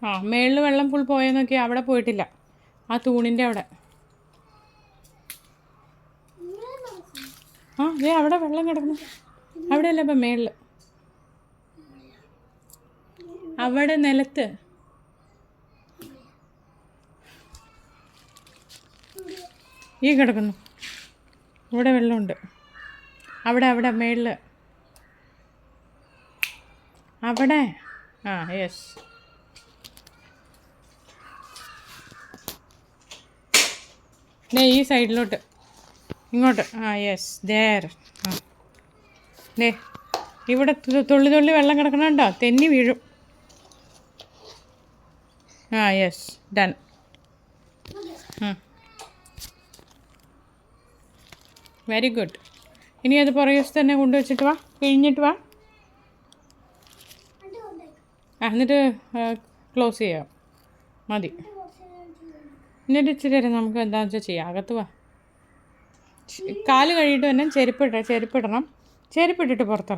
ആ മേളിൽ വെള്ളം ഫുൾ പോയെന്നൊക്കെ അവിടെ പോയിട്ടില്ല. ആ തൂണിൻ്റെ അവിടെ. ആ ദേ അവിടെ വെള്ളം കിടക്കുന്നു. അവിടെയല്ല ഇപ്പം മേളിൽ, അവിടെ നിലത്ത്. ഈ കിടക്കുന്നു. ഇവിടെ വെള്ളമുണ്ട്. അവിടെ അവിടെ മേളിൽ അവിടെ. ആ യെസ്. ഈ സൈഡിലോട്ട് ഇങ്ങോട്ട്. ആ യെസ് ദേർ. ആ ദേ ഇവിടെ തുള്ളി തുള്ളി വെള്ളം കിടക്കണുണ്ടോ? തെന്നി വീഴും. ആ യെസ് ഡൺ. Very good. ഇനി അത് പുറകെ വശത്ത് തന്നെ കൊണ്ടുവച്ചിട്ട് വാ, പിഴിഞ്ഞിട്ട് വാ. എന്നിട്ട് ക്ലോസ് ചെയ്യാം. മതി. എന്നിട്ട് ഇച്ചിരി തരാം, നമുക്ക് എന്താണെന്ന് വെച്ചാൽ ചെയ്യാം. അകത്ത് വാ. കാല് കഴിയിട്ട് തന്നെ ചെരുപ്പിടണം. ചെരുപ്പിട്ടിട്ട് പുറത്തിറങ്ങാം.